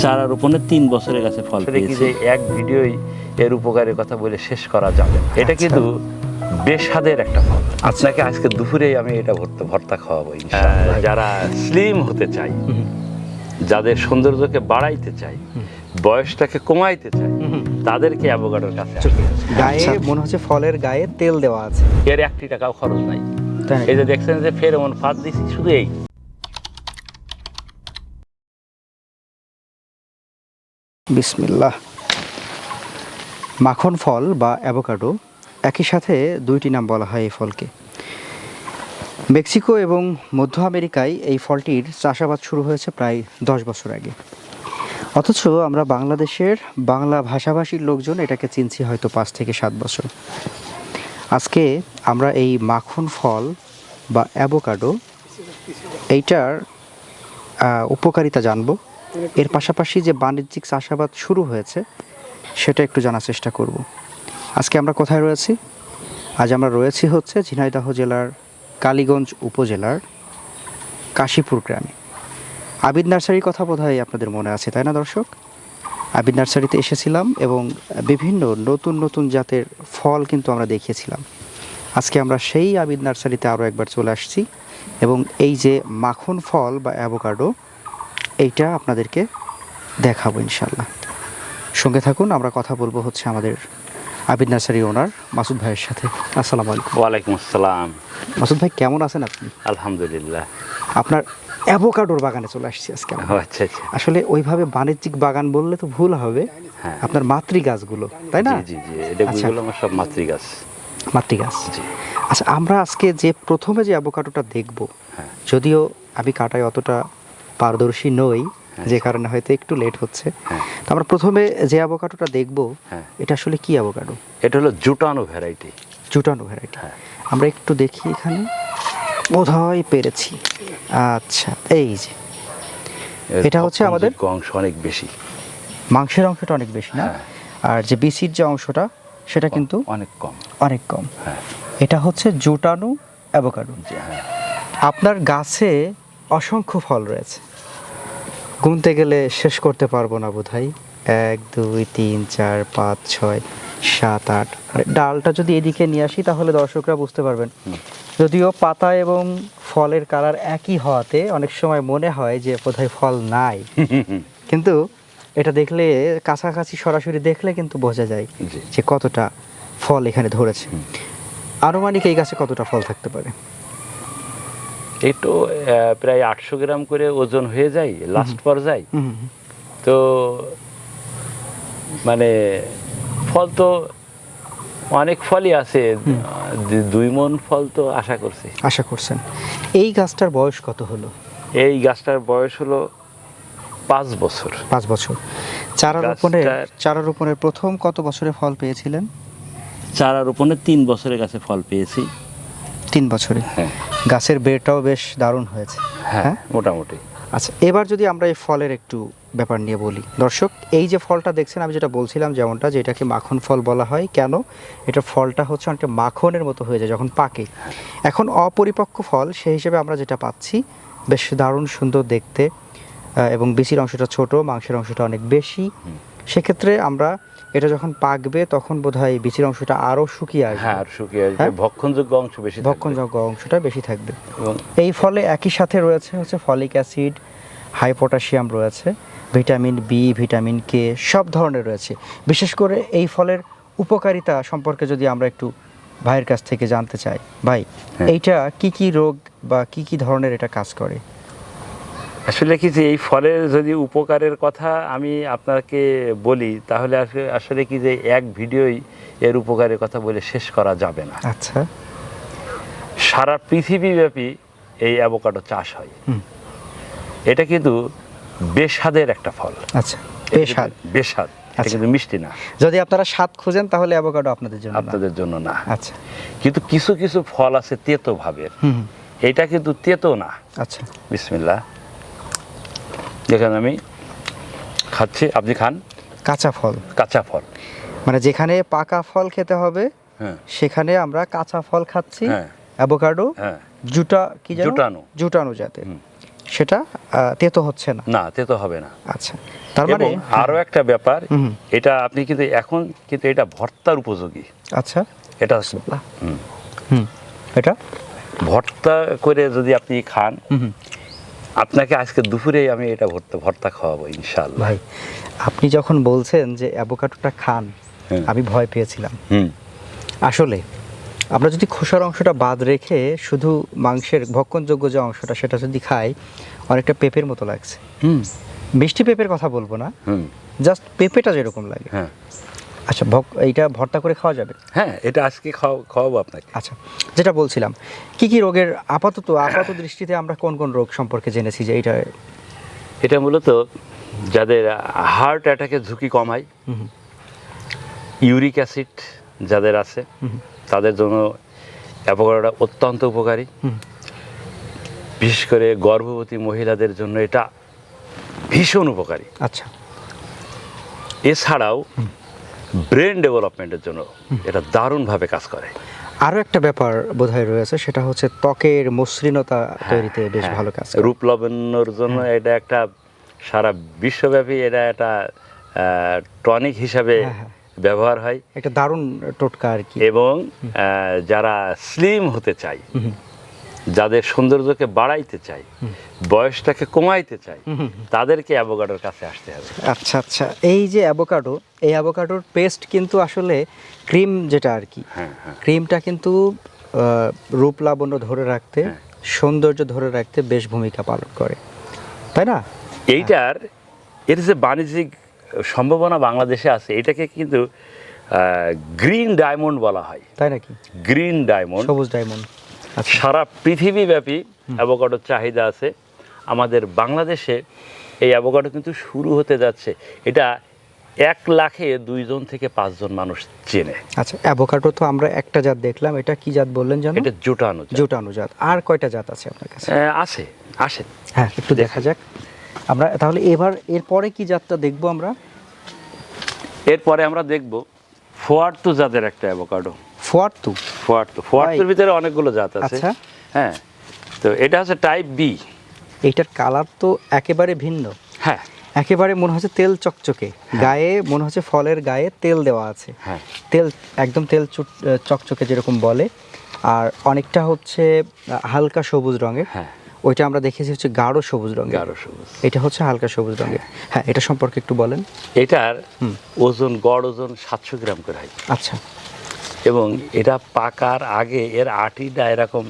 চারা রোপণের 3 বছরের কাছে ফল পেয়েছি। কি যে এক ভিডিওই এর উপকারের কথা বলে শেষ করা যাবে না। এটা কিন্তু বেস্বাদের একটা ফল। আপনাকে আজকে দুপুরেই আমি এটা ভর্তা খাওয়াবো ইনশাআল্লাহ। যারা স্লিম হতে চাই, যাদের সৌন্দর্যকে বাড়াইতে চাই, বয়সটাকে কমাইতে চাই, তাদেরকে অ্যাভোকাডোর কাছে গায়ে মনে হচ্ছে ফলের গায়ে তেল দেওয়া আছে, এর 1 টাকাও খরচ নাই। এই যে দেখছেন যে ফেরোমন ফাঁদ দিছি শুধু এই। বিসমিল্লাহ। মাখন ফল বা অ্যাভোকাডো, একই সাথে দুইটি নাম বলা হয় এই ফলকে। মেক্সিকো এবং মধ্য আমেরিকায় এই ফলটির চাষাবাদ শুরু হয়েছে প্রায় 10 বছর আগে। অথচ আমরা বাংলাদেশের বাংলা ভাষাভাষীর লোকজন এটাকে চিনছি হয়তো 5 থেকে 7 বছর। আজকে আমরা এই মাখন ফল বা অ্যাভোকাডো এইটার উপকারিতা জানব, এর পাশাপাশি যে বাণিজ্যিক চাষাবাদ শুরু হয়েছে সেটা একটু জানার চেষ্টা করব। আজকে আমরা কোথায় রয়েছি? আজ আমরা রয়েছি হচ্ছে ঝিনাইদহ জেলার কালীগঞ্জ উপজেলার কাশীপুর গ্রামে। আবিদ নার্সারির কথা বোধহয় আপনাদের মনে আছে, তাই না দর্শক? আবিদ নার্সারিতে এসেছিলাম এবং বিভিন্ন নতুন নতুন জাতের ফল কিন্তু আমরা দেখিয়েছিলাম। আজকে আমরা সেই আবিদ নার্সারিতে আরও একবার চলে আসছি এবং এই যে মাখন ফল বা অ্যাভোকাডো এইটা আপনাদেরকে দেখাবো ইনশাল্লাহ। সঙ্গে থাকুন, আমরা কথা বলবো হচ্ছে আমাদের আবিদ নার্সারি ওনার মাসুদ ভাইয়ের সাথে। আসসালামু আলাইকুম। ওয়ালাইকুম আসসালাম। মাসুদ ভাই কেমন আছেন আপনি? আলহামদুলিল্লাহ। আপনার অ্যাভোকাডোর বাগানে চলে আসছি আজকে। আচ্ছা আচ্ছা। আসলে ওইভাবে বাণিজ্যিক বাগান বললে তো ভুল হবে, আপনার মাতৃ গাছগুলো, তাই না? জি জি, এগুলো আমার সব মাতৃ গাছ। মাতৃ গাছ। আচ্ছা, আমরা আজকে যে প্রথমে যে অ্যাভোকাডোটা দেখব, যদিও আমি কাটায় অতটা পারদর্শী নই, যে কারণে হয়তো একটু লেট হচ্ছে, তো আমরা প্রথমে যে অ্যাভোকাডোটা দেখব এটা আসলে কি অ্যাভোকাডো? এটা হলো জুটানো ভ্যারাইটি। জুটানো ভ্যারাইটি। আমরা একটু দেখি, এখানে বোধহয় পেরেছি। আচ্ছা, এই যে এটা হচ্ছে আমাদের অংশ অনেক বেশি, মাংসের অংশটা অনেক বেশি না, আর যে বিসির যে অংশটা সেটা কিন্তু অনেক কম, অনেক কম। এটা হচ্ছে জুটানো অ্যাভোকাডো। আপনার গাছে অসংখ্য ফল রয়েছে, গুনতে গেলে শেষ করতে পারবো না বোধহয়। 1 2 3 4 5 6 7 8। ডালটা যদি এদিকে নিয়ে আসি তাহলে দর্শকরা বুঝতে পারবেন। যদিও পাতা এবং ফলের কালার একই হওয়াতে অনেক সময় মনে হয় যে বোধহয় ফল নাই, কিন্তু এটা দেখলে কাছাকাছি সরাসরি দেখলে কিন্তু বোঝা যায় যে কতটা ফল এখানে ধরেছে। আনুমানিক এই গাছে কতটা ফল থাকতে পারে? এই তো প্রায় 800 গ্রাম করে ওজন হয়ে যায় লাস্ট পর্যায়ে। তো মানে ফল তো অনেক ফলই আছে, 2 মণ ফল তো আশা করছেন। এই গাছটার বয়স কত হলো? এই গাছটার বয়স হলো 5 বছর। 5 বছর। চারা রোপণের প্রথম কত বছরে ফল পেয়েছিলেন? চারা রোপণের 3 বছরের কাছে ফল পেয়েছি। 3 বছরে? হ্যাঁ। গাছের বেরটাও বেশ দারুণ হয়েছে। হ্যাঁ, মোটামুটি। আচ্ছা, এবার যদি আমরা এই ফলের একটু ব্যাপার নিয়ে বলি দর্শক, এই যে ফলটা দেখছেন, আমি যেটা বলছিলাম যেমনটা, যে এটাকে মাখন ফল বলা হয় কেন, এটা ফলটা হচ্ছে অনেকটা মাখনের মতো হয়ে যায় যখন পাকে। এখন অপরিপক্ক ফল সেই হিসেবে আমরা যেটা পাচ্ছি বেশ দারুণ সুন্দর দেখতে, এবং বিচির অংশটা ছোট, মাংসের অংশটা অনেক বেশি। সেক্ষেত্রে আমরা এটা যখন পাকবে তখন বোধহয় বিচির অংশটা আরও শুকিয়ে আসবে। হ্যাঁ, শুকিয়ে আসবে, ভক্ষণযোগ্য অংশ বেশি থাকবে, ভক্ষণযোগ্য অংশটা বেশি থাকবে। এই ফলে একই সাথে রয়েছে হচ্ছে ফলিক অ্যাসিড, হাই পটাশিয়াম রয়েছে, ভিটামিন বি, ভিটামিন কে, সব ধরনের রয়েছে। বিশেষ করে এই ফলের উপকারিতা সম্পর্কে যদি আমরা একটু ভাইয়ের কাছ থেকে জানতে চাই, ভাই এইটা কি কি রোগ বা কি কি ধরনের এটা কাজ করে? আসলে কি যে এই ফলের যদি উপকারের কথা আমি আপনাকে বলি তাহলে আসলে কি যে এক ভিডিওই এর উপকারের কথা বলে শেষ করা যাবে না। আচ্ছা, সারা পৃথিবীব্যাপী এই অ্যাভোকাডো চাষ হয়। এটা কিন্তু বেস্বাদের একটা ফল। আচ্ছা, বেস্বাদ, এটা কিন্তু মিষ্টি না। যদি আপনারা স্বাদ খুঁজেন তাহলে অ্যাভোকাডো আপনাদের জন্য না। আচ্ছা, কিন্তু কিছু কিছু ফল আছে তেতো ভাবের, এটা কিন্তু তেতো না। আচ্ছা, বিসমিল্লাহ। দেখেন আমি খাচ্ছি, আপনি খান। কাঁচা ফল মানে যেখানে পাকা ফল খেতে হবে সেখানে আমরা কাঁচা ফল খাচ্ছি। অ্যাভোকাডো জুটানো জাতের। সেটা তেতো হচ্ছে না। না, তেতো হবে না। আচ্ছা, তার মানে এবং আরো একটা ব্যাপার, হুম। এটা আপনি কিন্তু এখন কিন্তু এটা ভর্তার উপযোগী। আচ্ছা, এটা হুম, এটা ভর্তা করে যদি আপনি খান, হুম। আপনাকে আজকে দুপুরেই আমি এটা ভর্তা খাওয়াবো ইনশাআল্লাহ। ভাই, আপনি যখন বলছেন যে অ্যাভোকাডোটা খান, হ্যাঁ। আমি ভয় পেয়েছিলাম। হুম। আসলে আমরা যদি খোসার অংশটা বাদ রেখে শুধু মাংসের ভক্ষণযোগ্য যে অংশটা সেটা যদি খাই, অনেকটা পেঁপের মতো লাগছে। হুম। মিষ্টি পেঁপের কথা বলবো না, হুম। জাস্ট পেঁপেটা যেরকম লাগে। হ্যাঁ, আচ্ছা, এইটা ভর্তা করে খাওয়া যাবে? হ্যাঁ, এটা আজকে খাওয়াবো আপনাকে। আচ্ছা, যেটা বলছিলাম, কি রোগের আপাত দৃষ্টিতে আমরা কোন কোন রোগ সম্পর্কে জেনেছি যে এটা মূলত যাদের হার্ট অ্যাটাকের ঝুঁকি কমায়, হুম। ইউরিক অ্যাসিড যাদের আছে, হুম। তাদের জন্য অ্যাভোকাডোটা অত্যন্ত উপকারী। হুম। বিশেষ করে গর্ভবতী মহিলাদের জন্য এটা ভীষণ উপকারী। আচ্ছা, এছাড়াও ব্রেন ডেভেলপমেন্টের জন্য এটা দারুণভাবে কাজ করে। আরও একটা ব্যাপার বোধহয় রয়েছে, সেটা হচ্ছে ত্বকের মসৃণতা তৈরিতে বেশ ভালো কাজ করে। রূপ লাবণ্যর জন্য এটা একটা সারা বিশ্বব্যাপী এটা একটা টনিক হিসাবে ব্যবহার হয়। একটা দারুণ টোটকা আর কি। এবং যারা স্লিম হতে চায়, যাদের সৌন্দর্যকে বাড়াইতে চায়, বয়সটাকে কমাইতে চায়, তাদেরকে অ্যাভোকাডোর কাছে আসতে হবে। আচ্ছা আচ্ছা, এই যে এই অ্যাভোকাডোর পেস্ট কিন্তু আসলে ক্রিম যেটা আর কি, হ্যাঁ, হ্যাঁ। ক্রিমটা কিন্তু রূপ লাবণ্য ধরে রাখতে, সৌন্দর্য ধরে রাখতে বেশ ভূমিকা পালন করে, তাই না? এর যে বাণিজ্যিক সম্ভাবনা বাংলাদেশে আছে, এটাকে কিন্তু গ্রিন ডায়মন্ড বলা হয়। তাই নাকি? গ্রিন ডায়মন্ড, সবুজ ডায়মন্ড। আচ্ছা, সারা পৃথিবীব্যাপী অ্যাভোকাডোর চাহিদা আছে। আমাদের বাংলাদেশে এই অ্যাভোকাডো কিন্তু শুরু হতে যাচ্ছে। এটা 1 লাখে 2 জন থেকে 5 জন মানুষ চেনে। আচ্ছা, অ্যাভোকাডো তো আমরা একটা জাত দেখলাম, এটা কি জাত বললেন জানো? এটা জোটানো জোটানো জাত। আর কয়টা জাত আছে আপনার কাছে? আসে। হ্যাঁ, একটু দেখা যাক। আমরা তাহলে এরপরে কি জাতটা দেখবো আমরা? এরপরে আমরা দেখব ফোয়ার্তো জাতের একটা অ্যাভোকাডো। ফোয়ার্তোর ভিতরে অনেকগুলো জাত আছে। আচ্ছা, হ্যাঁ, তো এটা হচ্ছে টাইপ বি। এইটার কালার তো একেবারে ভিন্ন। হ্যাঁ, একেবারে মনে হচ্ছে তেল চকচকে, গায়ে মনে হচ্ছে ফলের গায়ে তেল দেওয়া আছে। হ্যাঁ, তেল একদম চকচকে যেরকম বলে, আর অনেকটা হচ্ছে হালকা সবুজ রঙের। হ্যাঁ, ওইটা আমরা দেখেছি হচ্ছে গাঢ় সবুজ রঙের। গাঢ় সবুজ। এটা হচ্ছে হালকা সবুজ রঙের। হ্যাঁ, এটা সম্পর্কে একটু বলেন। এটার গড় ওজন 700 গ্রাম করে হয়। আচ্ছা, এবং এটা পাকার আগে এর আটিটা এরকম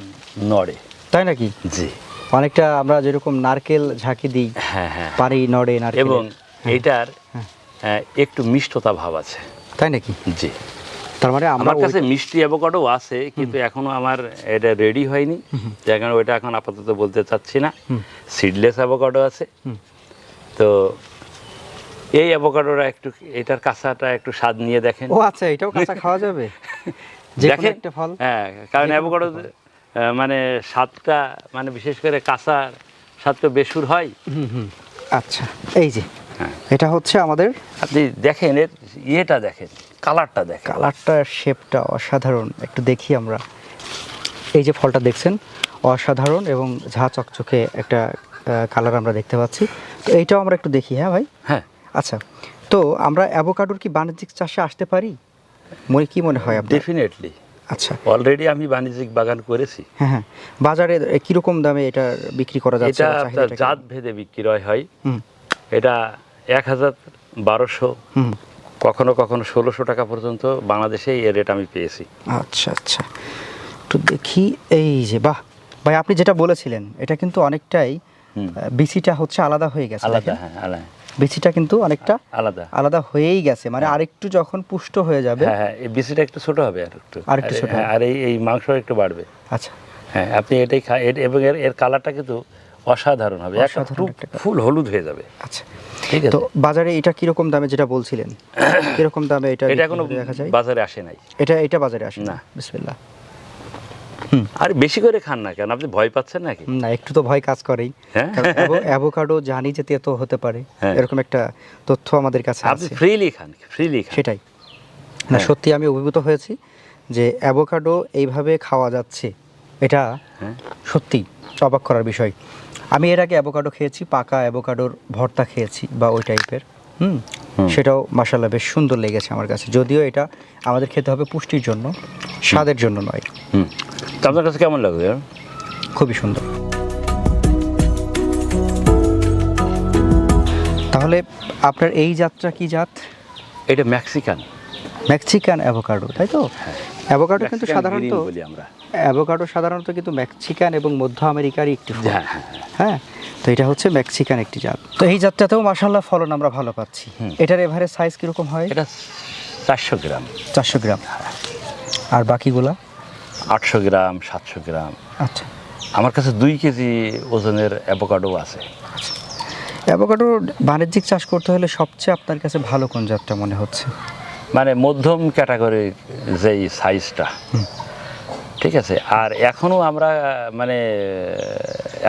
নড়ে। তাই নাকি? জি। অনেকটা আমরা যেরকম নারকেল ঝাঁকি দিই, হ্যাঁ, হ্যাঁ, পারি নড়ে নারকেল। এবং এটার একটু মিষ্টতা ভাব আছে। তাই নাকি? জি। তার মানে আমার কাছে মিষ্টি অ্যাভোকাডো আছে, কিন্তু এখনো আমার এটা রেডি হয়নি, যার কারণে ওইটা এখন আপাতত বলতে চাচ্ছি না। সিডলেস অ্যাভোকাডো আছে। তো এই অ্যাভোকাডোটা এটার কাঁচাটা একটু স্বাদ নিয়ে দেখেন। ও আচ্ছা, এটাও কাঁচা খাওয়া যাবে? যে কোনো একটা ফল? হ্যাঁ, কারণ অ্যাভোকাডো মানে স্বাদটা, মানে বিশেষ করে কাঁচার স্বাদটা বেসুর হয়। আচ্ছা, এই যে এটা হচ্ছে আমাদের, আপনি দেখেন এর ইয়েটা দেখেন, কালারটা দেখেন। কালারটা, শেপটা অসাধারণ। একটু দেখি আমরা। এই যে ফলটা দেখছেন, অসাধারণ এবং ঝাঁ চকচকে একটা কালার আমরা দেখতে পাচ্ছি। তো এইটাও আমরা একটু দেখি। হ্যাঁ ভাই। হ্যাঁ, আচ্ছা, তো আমরা অ্যাভোকাডোর কি বাণিজ্যিক চাষে আসতে পারি? কি মনে হয় আপনার? ডেফিনেটলি। আচ্ছা, অলরেডি আমি বাণিজ্যিক বাগান করেছি। হ্যাঁ হ্যাঁ। বাজারে কিরকম দামে এটা বিক্রি করা যাচ্ছে? এটা আপনার জাত ভেদে বিক্রয় হয়। এটা 1000-1200, কখনো কখনো 1600 টাকা পর্যন্ত বাংলাদেশে এর রেট আমি পেয়েছি। আচ্ছা আচ্ছা, একটু দেখি। এই যে, বাহ ভাই, আপনি যেটা বলেছিলেন এটা কিন্তু অনেকটাই বিচিটা হচ্ছে আলাদা হয়ে গেছে। আলাদা, হ্যাঁ, আলাদা। বিচিটা কিন্তু অনেকটা আলাদা হয়েই গেছে, মানে আরেকটু যখন পুষ্ট হয়ে যাবে। হ্যাঁ, এই বিচিটা একটু ছোট হবে, আরেকটু ছোট, আর এই মাংস একটু বাড়বে। আচ্ছা, হ্যাঁ, আপনি এটাই এবং এর কালারটা কিন্তু অসাধারণ হবে, ফুল হলুদ হয়ে যাবে। আচ্ছা, ঠিক আছে। তো বাজারে এটা কিরকম দামে, যেটা বলছিলেন কিরকম দামে এটা এখনো বাজারে আসে নাই? এটা বাজারে আসে না। বিসমিল্লাহ। আর বেশি করে খান না কেন? আপনি ভয় পাচ্ছেন নাকি? না, একটু তো ভয় কাজ করেই। অ্যাভোকাডো জানি যে তেতো হতে পারে, এরকম একটা তথ্য আমাদের কাছে আছে। আপনি ফ্রিলি খান। সেটাই না, সত্যি আমি অভিভূত হয়েছি যে অ্যাভোকাডো এইভাবে খাওয়া যাচ্ছে। এটা সত্যি অবাক করার বিষয়। আমি এর আগে অ্যাভোকাডো খেয়েছি, পাকা অ্যাভোকাডোর ভর্তা খেয়েছি বা ওই টাইপের, সেটাও মাশাআল্লাহ বেশ সুন্দর লেগেছে আমার কাছে। যদিও এটা আমাদের খেতে হবে পুষ্টির জন্য, স্বাদের জন্য নয়। তো আপনার কাছে কেমন লাগবে? খুবই সুন্দর। তাহলে আপনার এই জাতটা কি জাত? এটা মেক্সিকান মেক্সিকান অ্যাভোকাডো, তাই তো? অ্যাভোকাডো কিন্তু মেক্সিকান সাধারণত গ্রিন বলি আমরা। অ্যাভোকাডো সাধারণত কিন্তু মেক্সিকান এবং মধ্য আমেরিকারই একটি ফল। হ্যাঁ হ্যাঁ হ্যাঁ, তো এটা হচ্ছে মেক্সিকান একটি জাত। তো এই জাতটাতেও মাশাআল্লাহ ফলন আমরা ভালো পাচ্ছি। এটার এভারেজ সাইজ কীরকম হয়? এটা 400 গ্রাম। 400 গ্রাম। আর বাকিগুলা? 800 গ্রাম, 700 গ্রাম। আচ্ছা, আমার কাছে 2 কেজি ওজনের অ্যাভোকাডো আছে। অ্যাভোকাডো বাণিজ্যিক চাষ করতে হলে সবচেয়ে আপনার কাছে ভালো কোন জাতটা মনে হচ্ছে? মানে মধ্যম ক্যাটাগরির যেই সাইজটা, ঠিক আছে। আর এখনও আমরা মানে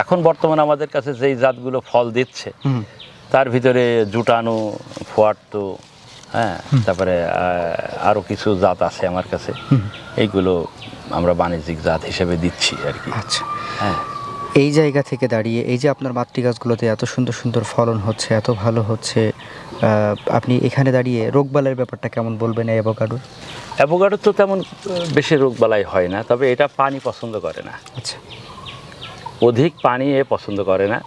এখন বর্তমানে আমাদের কাছে যেই জাতগুলো ফল দিচ্ছে তার ভিতরে জুটানো, ফুয়ার্তো, হ্যাঁ, তারপরে আরও কিছু জাত আছে আমার কাছে, এইগুলো আমরা বাণিজ্যিক জাত হিসেবে দিচ্ছি আর কি। আচ্ছা, হ্যাঁ, এই জায়গা থেকে দাঁড়িয়ে এই যে আপনার মাতৃ গাছগুলোতে এত সুন্দর সুন্দর ফলন হচ্ছে, এত ভালো হচ্ছে, আপনি এখানে দাঁড়িয়ে রোগবালাইয়ের ব্যাপারটা কেমন বলবেন এই অ্যাভোকাডোর? অ্যাভোকাডো তো তেমন বেশি রোগবালাই হয় না, তবে এটা পানি পছন্দ করে না। আচ্ছা, অধিক পানি এ পছন্দ করে না,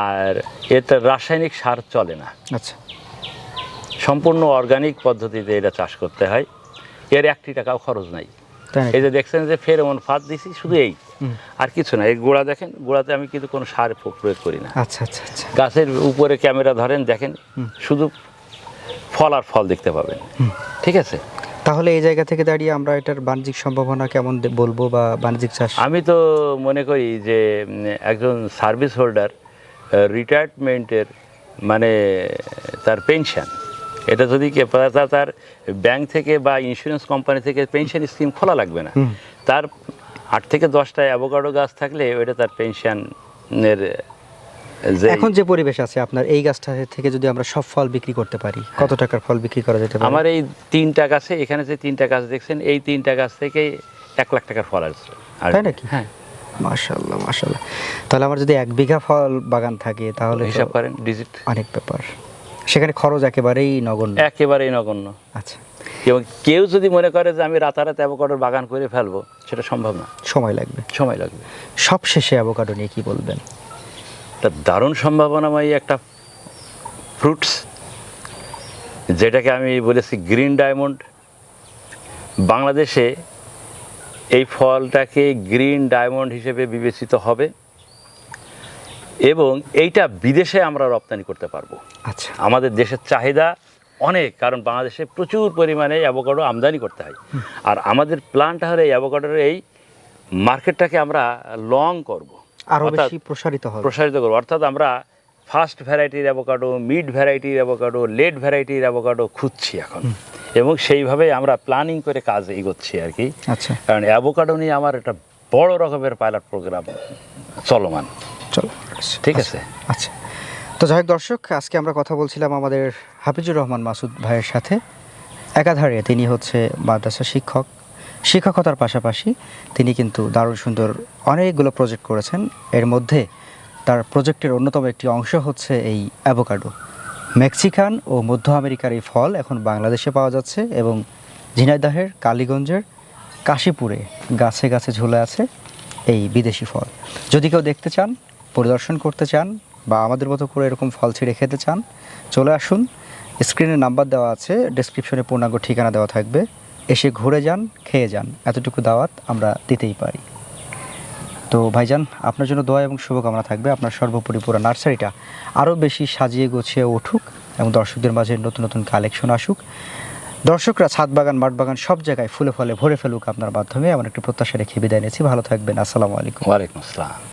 আর এটা রাসায়নিক সার চলে না। আচ্ছা, সম্পূর্ণ অর্গানিক পদ্ধতিতে এটা চাষ করতে হয়। এর 1 টাকাও খরচ নাই। তাই নাকি? এই যে দেখছেন যে ফেরোমন ফাঁদ দিছি, শুধু এই, আর কিছু না। এই গোড়া দেখেন, গোড়াতে আমি কিন্তু কোনো সার প্রয়োগ করি না। আচ্ছা আচ্ছা আচ্ছা, গাছের উপরে ক্যামেরা ধরেন, দেখেন শুধু ফল আর ফল দেখতে পাবেন, ঠিক আছে। তাহলে এই জায়গা থেকে দাঁড়িয়ে আমরা এটার বাণিজ্যিক সম্ভাবনা কেমন বলবো, বা বাণিজ্যিক চাষ? আমি তো মনে করি যে একজন সার্ভিস হোল্ডার রিটায়ারমেন্টের মানে তার পেনশন, এটা যদি তার ব্যাংক থেকে বা ইন্স্যুরেন্স কোম্পানি থেকে পেনশন স্কিম খোলা লাগবে না। তার 8 থেকে 10টা অ্যাভোকাডো গাছ থাকলে ওইটা তার পেনশনের যে এখন যে পরিবেশ আছে আপনার, এই গাছটা থেকে যদি আমরা সব ফল বিক্রি করতে পারি, কত টাকার ফল বিক্রি করা যেতে পারে? আমার এই 3টা গাছে, এখানে যে 3টা গাছ দেখছেন, এই 3টা গাছ থেকে 1 লাখ টাকার ফল আসবে। তাই নাকি? হ্যাঁ, মাশাআল্লাহ মাশাআল্লাহ। তাহলে আমার যদি 1 বিঘা ফল বাগান থাকে তাহলে তো হিসাব করেন ডিজিট, অনেক ব্যাপার। সেখানে খরচ একেবারেই নগণ্য। একেবারেই নগণ্য। আচ্ছা, এবং কেউ যদি মনে করে যে আমি রাতারাতি অ্যাভোকাডোর বাগান করে ফেলবো, সেটা সম্ভব না, সময় লাগবে। সময় লাগবে। সব শেষে অ্যাভোকাডো নিয়ে কি বলবেন? একটা দারুণ সম্ভাবনাময় একটা ফ্রুটস, যেটাকে আমি বলেছি গ্রিন ডায়মন্ড। বাংলাদেশে এই ফলটাকে গ্রিন ডায়মন্ড হিসেবে বিবেচিত হবে এবং এইটা বিদেশে আমরা রপ্তানি করতে পারবো। আচ্ছা, আমাদের দেশের চাহিদা অনেক, কারণ বাংলাদেশে প্রচুর পরিমাণে অ্যাভোকাডো আমদানি করতে হয়। আর আমাদের প্ল্যানটা হলো এই অ্যাভোকাডোর এই মার্কেটটাকে আমরা লং করব, আরো অর্থাৎ বেশি প্রসারিত হবে। প্রসারিত করবো। অর্থাৎ আমরা ফার্স্ট ভ্যারাইটির অ্যাভোকাডো, মিড ভ্যারাইটির অ্যাভোকাডো, লেট ভ্যারাইটির অ্যাভোকাডো খুঁজছি এখন, এবং সেইভাবে আমরা প্ল্যানিং করে কাজ এগোচ্ছি আর কি। আচ্ছা, কারণ অ্যাভোকাডো নিয়ে আমার একটা বড় রকমের পাইলট প্রোগ্রাম চলমান। চলো, ঠিক আছে। আচ্ছা, তো যাই হোক দর্শক, আজকে আমরা কথা বলছিলাম আমাদের হাফিজুর রহমান মাসুদ ভাইয়ের সাথে। একাধারে তিনি হচ্ছে মাদ্রাসা শিক্ষক, শিক্ষকতার পাশাপাশি তিনি কিন্তু দারুণ সুন্দর অনেকগুলো প্রজেক্ট করেছেন। এর মধ্যে তার প্রজেক্টের অন্যতম একটি অংশ হচ্ছে এই অ্যাভোকাডো। মেক্সিকান ও মধ্য আমেরিকার এই ফল এখন বাংলাদেশে পাওয়া যাচ্ছে, এবং ঝিনাইদহের কালীগঞ্জের কাশীপুরে গাছে গাছে ঝুলে আছে এই বিদেশি ফল। যদি কেউ দেখতে চান, পরিদর্শন করতে চান, বা আমাদের মতো করে এরকম ফল ছিঁড়ে খেতে চান, চলে আসুন। স্ক্রিনে নাম্বার দেওয়া আছে, ডেসক্রিপশনে পূর্ণাঙ্গ ঠিকানা দেওয়া থাকবে। এসে ঘুরে যান, খেয়ে যান, এতটুকু দাওয়াত আমরা দিতেই পারি। তো ভাইজান, আপনার জন্য দোয়া এবং শুভকামনা থাকবে। আপনার সর্বোপরি পুরো নার্সারিটা আরও বেশি সাজিয়ে গুছিয়ে উঠুক এবং দর্শকদের মাঝে নতুন নতুন কালেকশন আসুক। দর্শকরা ছাদ বাগান, মাঠ বাগান সব জায়গায় ফুলে ফলে ভরে ফেলুক আপনার মাধ্যমে, এমন একটি প্রত্যাশা রেখে বিদায় নিয়েছি। ভালো থাকবেন। আসসালামু আলাইকুম। ওয়ালাইকুম আসসালাম।